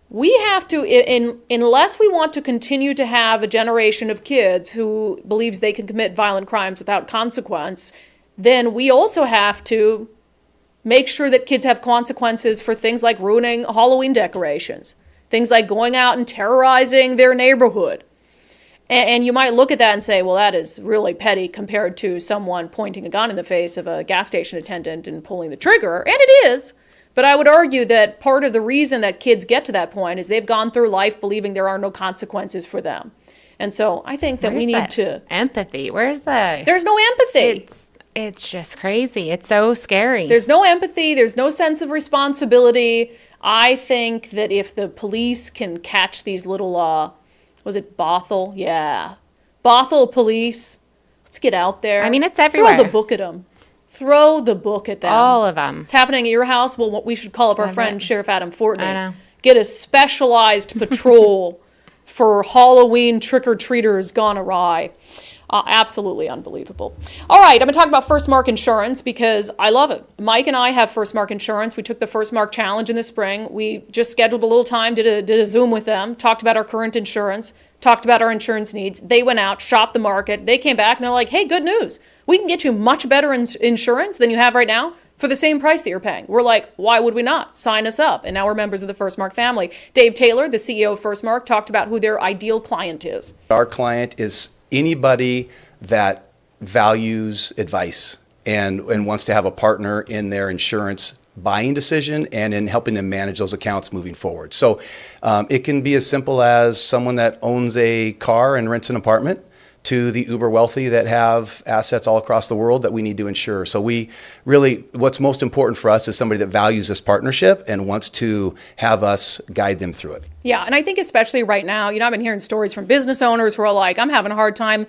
We have to, unless we want to continue to have a generation of kids who believes they can commit violent crimes without consequence, then we also have to make sure that kids have consequences for things like ruining Halloween decorations. Things like going out and terrorizing their neighborhood. And you might look at that and say, well, that is really petty compared to someone pointing a gun in the face of a gas station attendant and pulling the trigger. And it is. But I would argue that part of the reason that kids get to that point is they've gone through life believing there are no consequences for them. And so I think that we need to... empathy. Where's the... There's no empathy. It's just crazy. It's so scary. There's no empathy. There's no sense of responsibility. I think that if the police can catch these little... was it Bothell? Yeah. Bothell police. Let's get out there. I mean, it's everywhere. Throw the book at them. Throw the book at them. All of them. It's happening at your house. Well, we should call up our friend Sheriff Adam Fortney. I know. Get a specialized patrol for Halloween trick-or-treaters gone awry. Absolutely unbelievable. All right, I'm going to talk about First Mark Insurance because I love it. Mike and I have First Mark Insurance. We took the First Mark Challenge in the spring. We just scheduled a little time, did a Zoom with them, talked about our current insurance, talked about our insurance needs. They went out, shopped the market. They came back and they're like, hey, good news. We can get you much better insurance than you have right now for the same price that you're paying. We're like, why would we not? Sign us up. And now we're members of the First Mark family. Dave Taylor, the CEO of First Mark, talked about who their ideal client is. Our client is anybody that values advice and wants to have a partner in their insurance buying decision and in helping them manage those accounts moving forward. So it can be as simple as someone that owns a car and rents an apartment to the uber wealthy that have assets all across the world that we need to insure. So we really, what's most important for us is somebody that values this partnership and wants to have us guide them through it. Yeah, and I think especially right now, I've been hearing stories from business owners who are like, I'm having a hard time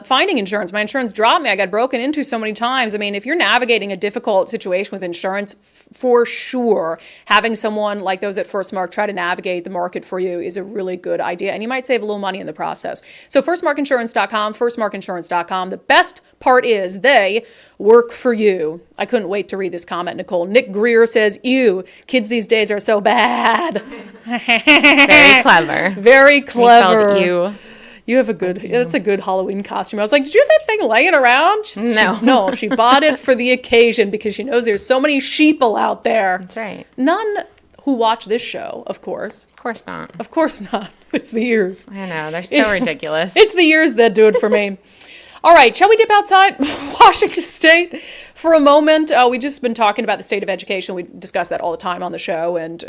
finding insurance. My insurance dropped me. I got broken into so many times. I mean, if you're navigating a difficult situation with insurance, for sure, having someone like those at First Mark try to navigate the market for you is a really good idea. And you might save a little money in the process. So firstmarkinsurance.com, firstmarkinsurance.com. The best part is they work for you. I couldn't wait to read this comment, Nicole. Nick Greer says, ew, kids these days are so bad. Very clever. Very clever. You. You have that's a good Halloween costume. I was like, did you have that thing laying around? No, she bought it for the occasion because she knows there's so many sheeple out there. That's right. None who watch this show, of course. Of course not. Of course not. It's the ears. I know, they're so ridiculous. It's the ears that do it for me. All right, shall we dip outside Washington State for a moment? We've just been talking about the state of education. We discuss that all the time on the show, and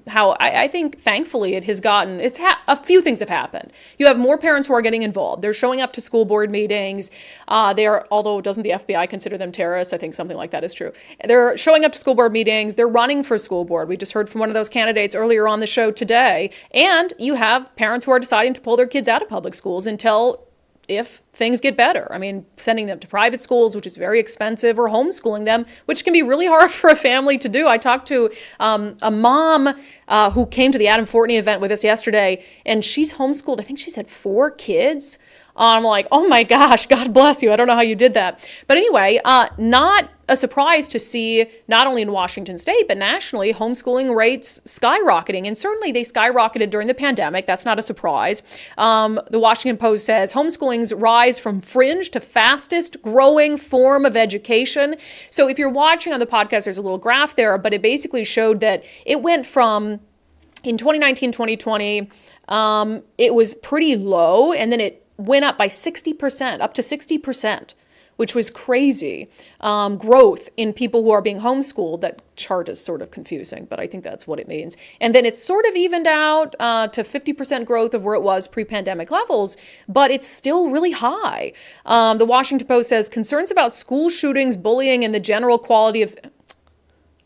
how I think, thankfully, it has gotten, a few things have happened. You have more parents who are getting involved. They're showing up to school board meetings. Although doesn't the FBI consider them terrorists? I think something like that is true. They're showing up to school board meetings. They're running for school board. We just heard from one of those candidates earlier on the show today. And you have parents who are deciding to pull their kids out of public schools if things get better. I mean, sending them to private schools, which is very expensive, or homeschooling them, which can be really hard for a family to do. I talked to a mom who came to the Adam Fortney event with us yesterday, and she's homeschooled, I think she said 4 kids. I'm like, oh my gosh, God bless you. I don't know how you did that. But anyway, not a surprise to see, not only in Washington State, but nationally, homeschooling rates skyrocketing. And certainly they skyrocketed during the pandemic. That's not a surprise. The Washington Post says homeschooling's rise from fringe to fastest growing form of education. So if you're watching on the podcast, there's a little graph there, but it basically showed that it went from, in 2019, 2020, it was pretty low, and then it went up by 60%, up to 60%, which was crazy. Growth in people who are being homeschooled. That chart is sort of confusing, but I think that's what it means. And then it's sort of evened out to 50% growth of where it was pre-pandemic levels, but it's still really high. The Washington Post says concerns about school shootings, bullying, and the general quality of...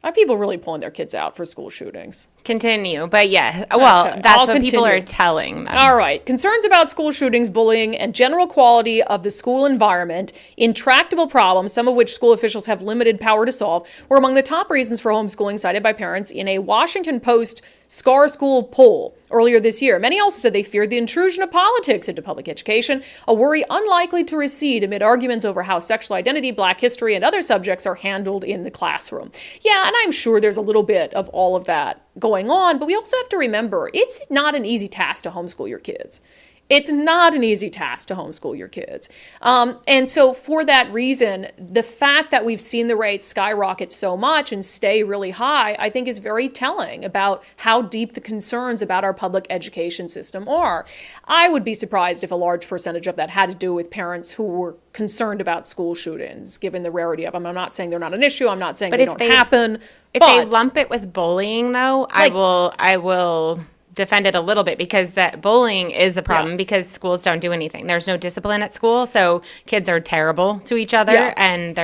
Are people really pulling their kids out for school shootings? Continue, but yeah, well, Okay, that's I'll what people continue. are telling them. All right. Concerns about school shootings, bullying, and general quality of the school environment, intractable problems, some of which school officials have limited power to solve, were among the top reasons for homeschooling cited by parents in a Washington Post SCAR school poll earlier this year. Many also said they feared the intrusion of politics into public education, a worry unlikely to recede amid arguments over how sexual identity, Black history, and other subjects are handled in the classroom. Yeah, and I'm sure there's a little bit of all of that going on, but we also have to remember it's not an easy task to homeschool your kids. It's not an easy task to homeschool your kids. And so for that reason, the fact that we've seen the rates skyrocket so much and stay really high, I think is very telling about how deep the concerns about our public education system are. I would be surprised if a large percentage of that had to do with parents who were concerned about school shootings, given the rarity of them. I'm not saying they're not an issue. I'm not saying they don't happen. If they lump it with bullying, though, Like- I will defend it a little bit, because that bullying is a problem because schools don't do anything. There's no discipline at school, so kids are terrible to each other, and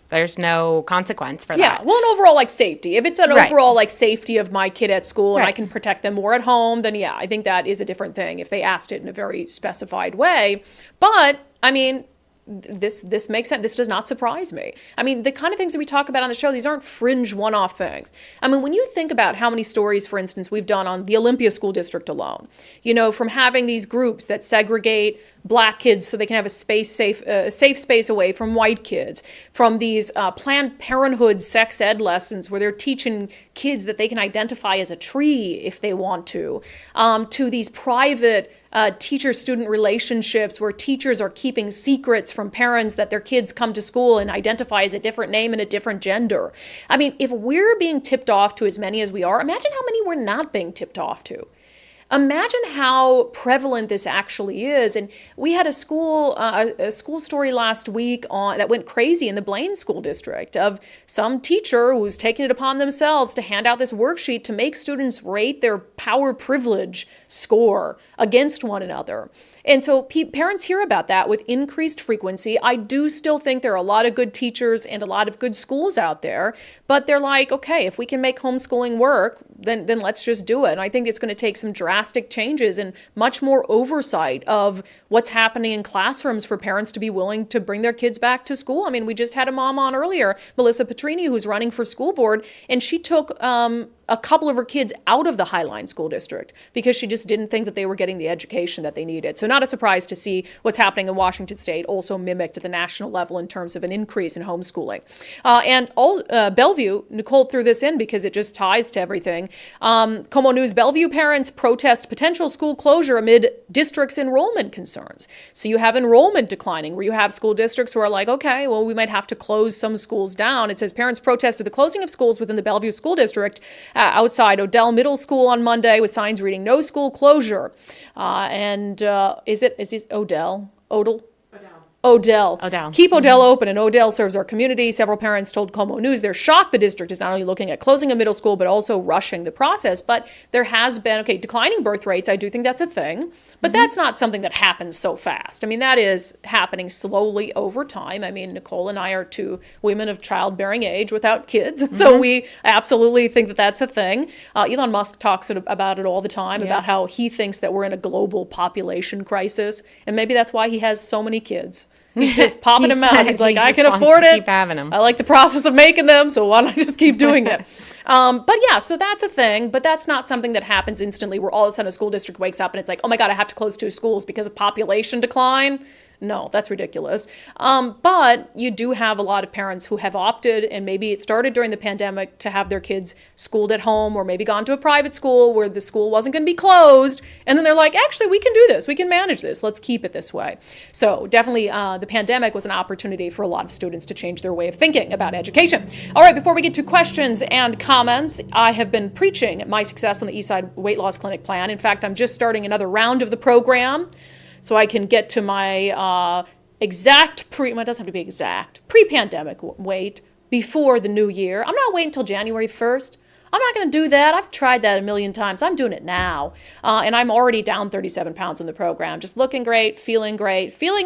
there's no consequence for that. Yeah, well, an overall like safety. If it's an overall like safety of my kid at school and I can protect them more at home, then yeah, I think that is a different thing if they asked it in a very specified way. But I mean, this makes sense. This does not surprise me. I mean, the kind of things that we talk about on the show, these aren't fringe one-off things. I mean, when you think about how many stories, for instance, we've done on the Olympia School District alone, you know, from having these groups that segregate Black kids so they can have a safe space away from white kids, from these Planned Parenthood sex ed lessons where they're teaching kids that they can identify as a tree if they want to these private teacher-student relationships where teachers are keeping secrets from parents that their kids come to school and identify as a different name and a different gender. I mean, if we're being tipped off to as many as we are, imagine how many we're not being tipped off to. Imagine how prevalent this actually is. And we had a school story last week that went crazy in the Blaine School District of some teacher who's taken it upon themselves to hand out this worksheet to make students rate their power privilege score against one another. And so parents hear about that with increased frequency. I do still think there are a lot of good teachers and a lot of good schools out there, but they're like, okay, if we can make homeschooling work, then let's just do it. And I think it's going to take some drastic changes and much more oversight of what's happening in classrooms for parents to be willing to bring their kids back to school. I mean, we just had a mom on earlier, Melissa Petrini, who's running for school board, and she took a couple of her kids out of the Highline School District because she just didn't think that they were getting the education that they needed. So not a surprise to see what's happening in Washington State also mimicked at the national level in terms of an increase in homeschooling. Bellevue, Nicole threw this in because it just ties to everything. Como News, Bellevue parents protest potential school closure amid district's enrollment concerns. So you have enrollment declining where you have school districts who are like, okay, well, we might have to close some schools down. It says parents protested the closing of schools within the Bellevue School District outside Odell Middle School on Monday with signs reading "No School Closure." Is it Odell? Odell. Keep Odell open, and Odell serves our community. Several parents told Como News they're shocked the district is not only looking at closing a middle school, but also rushing the process. But there has been, declining birth rates. I do think that's a thing, but that's not something that happens so fast. I mean, that is happening slowly over time. I mean, Nicole and I are two women of childbearing age without kids, so we absolutely think that that's a thing. Elon Musk talks about it all the time, about how he thinks that we're in a global population crisis, and maybe that's why he has so many kids. He's just popping them out. He's like, I can afford it. Keep having them. I like the process of making them, so why don't I just keep doing it? But yeah, so that's a thing, but that's not something that happens instantly where all of a sudden a school district wakes up and it's like, oh my God, I have to close 2 schools because of population decline. No, that's ridiculous. But you do have a lot of parents who have opted, and maybe it started during the pandemic, to have their kids schooled at home or maybe gone to a private school where the school wasn't going to be closed. And then they're like, actually, we can do this. We can manage this. Let's keep it this way. So definitely the pandemic was an opportunity for a lot of students to change their way of thinking about education. All right, before we get to questions and comments, I have been preaching my success on the Eastside Weight Loss Clinic plan. In fact, I'm just starting another round of the program, so I can get to my it doesn't have to be exact, pre-pandemic weight before the new year. I'm not waiting until January 1st. I'm not going to do that. I've tried that a million times. I'm doing it now. And I'm already down 37 pounds in the program. Just looking great, feeling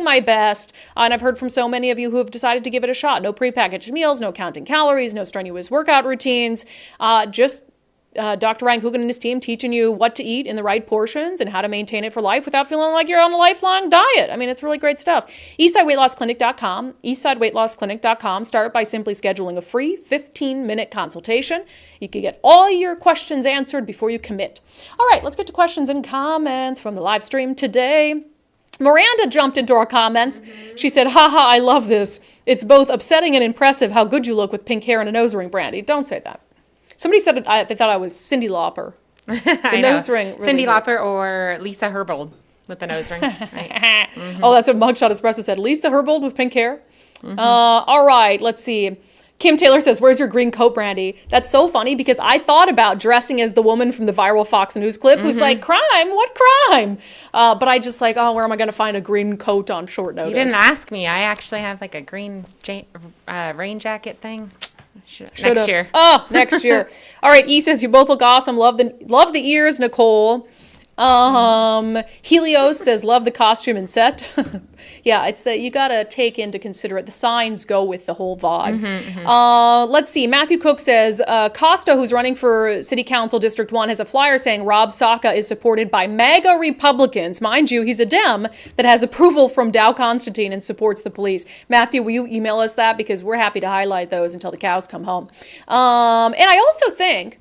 my best. And I've heard from so many of you who have decided to give it a shot. No prepackaged meals, no counting calories, no strenuous workout routines, just Dr. Ryan Coogan and his team teaching you what to eat in the right portions and how to maintain it for life without feeling like you're on a lifelong diet. I mean, it's really great stuff. EastsideWeightLossClinic.com, EastsideWeightLossClinic.com. Start by simply scheduling a free 15-minute consultation. You can get all your questions answered before you commit. All right, let's get to questions and comments from the live stream today. Miranda jumped into our comments. She said, haha, I love this. It's both upsetting and impressive how good you look with pink hair and a nose ring, Brandi. Don't say that. Somebody said they thought I was Cyndi Lauper. The nose ring. Really Cyndi hurts. Lauper or Lisa Herbold. with the nose ring. Right. Oh, that's what Mugshot Espresso said. Lisa Herbold with pink hair. All right, let's see. Kim Taylor says, where's your green coat, Brandi? That's so funny because I thought about dressing as the woman from the viral Fox News clip who's like, crime? What crime? But I just like, oh, where am I going to find a green coat on short notice? You didn't ask me. I actually have like a green rain jacket thing. Next year. Oh, next year. All right, E says, you both look awesome. Love the ears, Nicole. Helios says, love the costume and set. Yeah, it's that you got to take into considerate. The signs go with the whole vibe. Let's see. Matthew Cook says, Costa, who's running for City Council District 1, has a flyer saying Rob Saka is supported by MAGA Republicans. Mind you, he's a Dem that has approval from Dow Constantine and supports the police. Matthew, will you email us that? Because we're happy to highlight those until the cows come home. And I also think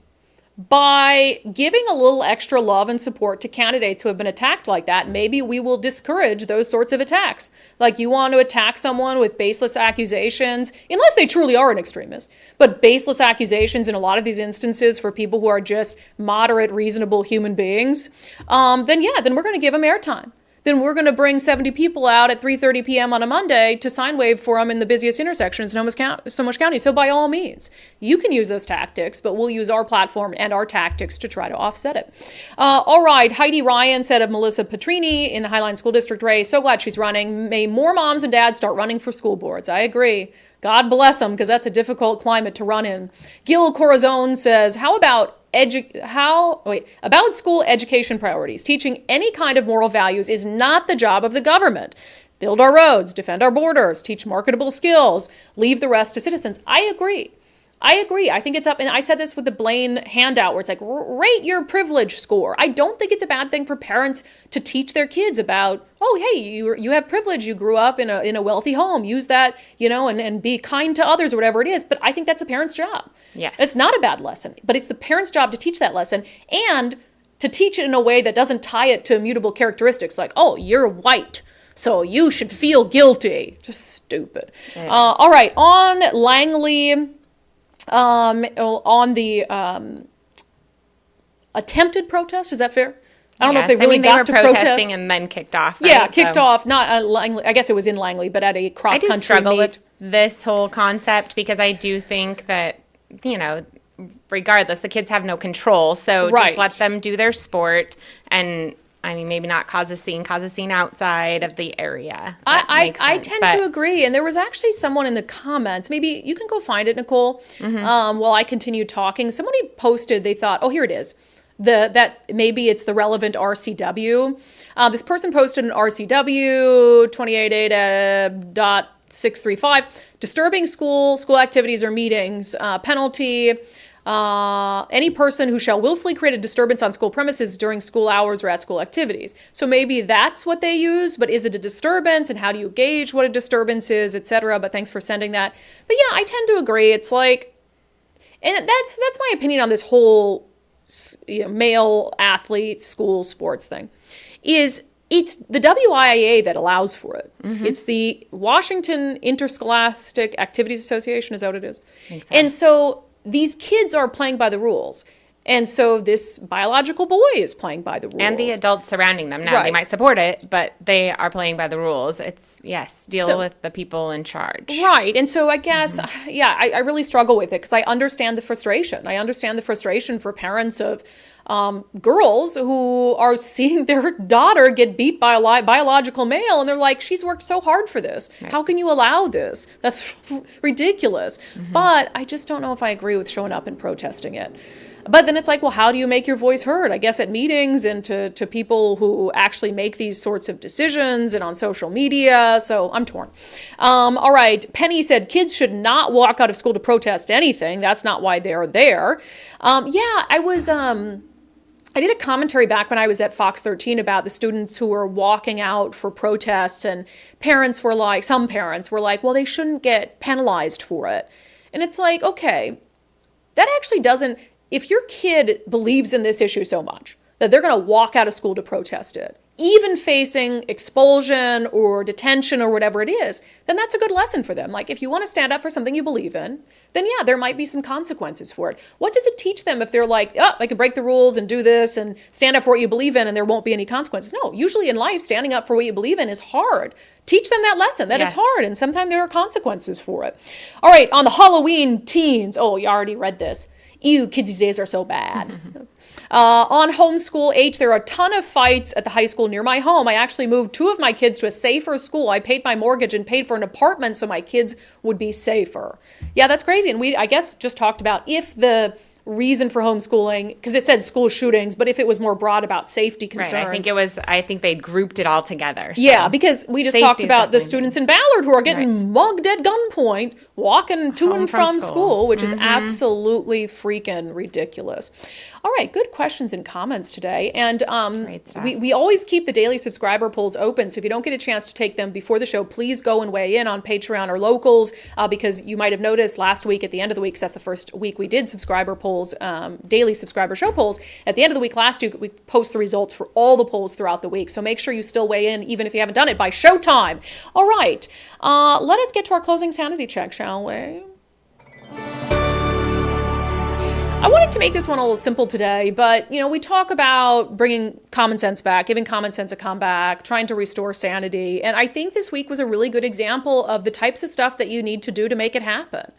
by giving a little extra love and support to candidates who have been attacked like that, maybe we will discourage those sorts of attacks. Like you want to attack someone with baseless accusations, unless they truly are an extremist, but baseless accusations in a lot of these instances for people who are just moderate, reasonable human beings, then we're going to give them airtime. Then we're going to bring 70 people out at 3:30 p.m. on a Monday to sign wave for them in the busiest intersections in Snohomish County. So by all means, you can use those tactics, but we'll use our platform and our tactics to try to offset it. All right, Heidi Ryan said of Melissa Petrini in the Highline School District race, so glad she's running. May more moms and dads start running for school boards. I agree. God bless them, because that's a difficult climate to run in. Gil Corazon says, how about school education priorities? Teaching any kind of moral values is not the job of the government. Build our roads, defend our borders, teach marketable skills, leave the rest to citizens. I agree. I think it's up, and I said this with the Blaine handout where it's like, rate your privilege score. I don't think it's a bad thing for parents to teach their kids about, oh, hey, you have privilege. You grew up in a wealthy home. Use that, and be kind to others or whatever it is. But I think that's the parent's job. Yes. It's not a bad lesson, but it's the parent's job to teach that lesson and to teach it in a way that doesn't tie it to immutable characteristics like, oh, you're white, so you should feel guilty. Just stupid. Yes. All right, on Langley... on the attempted protest, is that fair? I don't know if they really got to protest. Protesting and then kicked off. Right? Yeah, kicked off. Not Langley. I guess it was in Langley, but at a cross country I do struggle meet. with this whole concept because I do think that regardless, the kids have no control. So just let them do their sport and. I mean, maybe not cause a scene outside of the area. I tend to agree. And there was actually someone in the comments, maybe you can go find it, Nicole, while I continue talking. Somebody posted, they thought, oh, here it is. That maybe it's the relevant RCW. This person posted an RCW 28A.635, disturbing school activities or meetings, penalty. Any person who shall willfully create a disturbance on school premises during school hours or at school activities. So maybe that's what they use, but is it a disturbance and how do you gauge what a disturbance is, etc.? But thanks for sending that. But yeah, I tend to agree. It's like, and that's my opinion on this whole male athlete school sports thing, is it's the WIAA that allows for it. It's the Washington Interscholastic Activities Association, is that what it is? And so these kids are playing by the rules. And so this biological boy is playing by the rules. And the adults surrounding them. Now, they might support it, but they are playing by the rules. It's, deal with the people in charge. Right. And so I guess, I really struggle with it because I understand the frustration. I understand the frustration for parents of girls who are seeing their daughter get beat by a biological male, and they're like, she's worked so hard for this. Right. How can you allow this? That's ridiculous. But I just don't know if I agree with showing up and protesting it. But then it's like, well, how do you make your voice heard? I guess at meetings and to people who actually make these sorts of decisions and on social media. So I'm torn. All right. Penny said kids should not walk out of school to protest anything. That's not why they're there. I did a commentary back when I was at Fox 13 about the students who were walking out for protests, and some parents were like, well, they shouldn't get penalized for it. And it's like, okay, that actually doesn't, if your kid believes in this issue so much that they're going to walk out of school to protest it, even facing expulsion or detention or whatever it is, then that's a good lesson for them. Like, if you want to stand up for something you believe in, then yeah, there might be some consequences for it. What does it teach them if they're like, oh, I can break the rules and do this and stand up for what you believe in and there won't be any consequences? No, usually in life, standing up for what you believe in is hard. Teach them that lesson, that it's hard, and sometimes there are consequences for it. All right, on the Halloween teens. Oh, you already read this. Ew, kids these days are so bad. On homeschool H, there are a ton of fights at the high school near my home. I actually moved 2 of my kids to a safer school. I paid my mortgage and paid for an apartment so my kids would be safer. Yeah, that's crazy. And we, I guess, just talked about if the reason for homeschooling, because it said school shootings, but if it was more broad about safety concerns. Right, I think they grouped it all together. So. Yeah, because we just talked about the students in Ballard who are getting mugged at gunpoint, walking to and from school, which is absolutely freaking ridiculous. All right, good questions and comments today. And we always keep the daily subscriber polls open, so if you don't get a chance to take them before the show, please go and weigh in on Patreon or Locals, because you might have noticed last week at the end of the week, because that's the first week we did subscriber polls, daily subscriber show polls. At the end of the week last week, we post the results for all the polls throughout the week, so make sure you still weigh in, even if you haven't done it by showtime. All right, let us get to our closing sanity check, shall we? I wanted to make this one a little simple today, but, we talk about bringing common sense back, giving common sense a comeback, trying to restore sanity. And I think this week was a really good example of the types of stuff that you need to do to make it happen.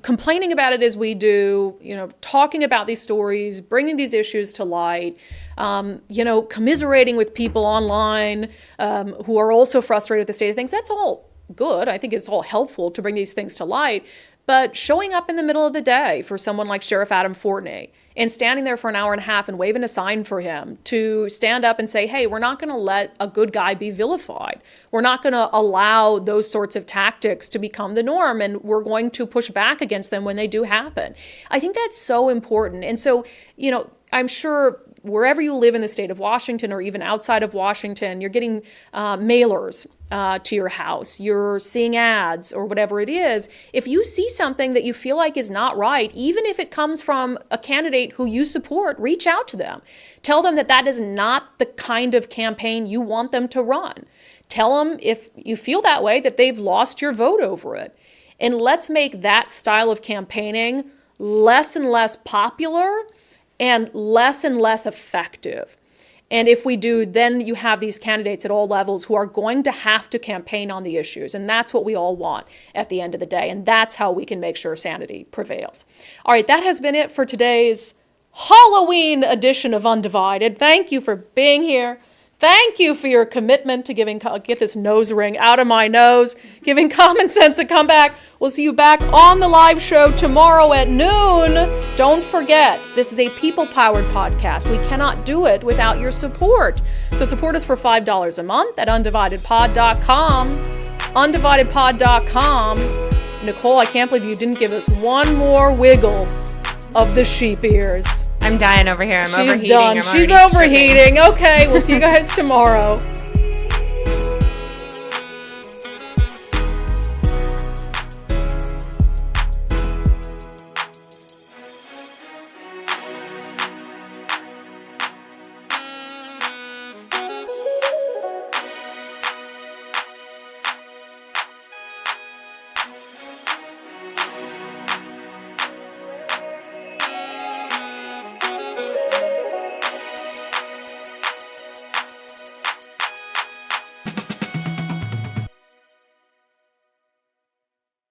Complaining about it as we do, talking about these stories, bringing these issues to light, commiserating with people online who are also frustrated with the state of things. That's all good. I think it's all helpful to bring these things to light. But showing up in the middle of the day for someone like Sheriff Adam Fortney and standing there for an hour and a half and waving a sign for him to stand up and say, hey, we're not going to let a good guy be vilified. We're not going to allow those sorts of tactics to become the norm, and we're going to push back against them when they do happen. I think that's so important. And so, I'm sure wherever you live in the state of Washington or even outside of Washington, you're getting mailers to your house, you're seeing ads or whatever it is. If you see something that you feel like is not right, even if it comes from a candidate who you support, reach out to them. Tell them that that is not the kind of campaign you want them to run. Tell them, if you feel that way, that they've lost your vote over it. And let's make that style of campaigning less and less popular and less effective. And if we do, then you have these candidates at all levels who are going to have to campaign on the issues. And that's what we all want at the end of the day. And that's how we can make sure sanity prevails. All right, that has been it for today's Halloween edition of unDivided. Thank you for being here. Thank you for your commitment to get this nose ring out of my nose, giving common sense a comeback. We'll see you back on the live show tomorrow at noon. Don't forget, this is a people-powered podcast. We cannot do it without your support. So support us for $5 a month at undividedpod.com. undividedpod.com. Nicole, I can't believe you didn't give us one more wiggle of the sheep ears. I'm dying over here. I'm overheating. She's done. She's overheating. Okay, we'll see you guys tomorrow.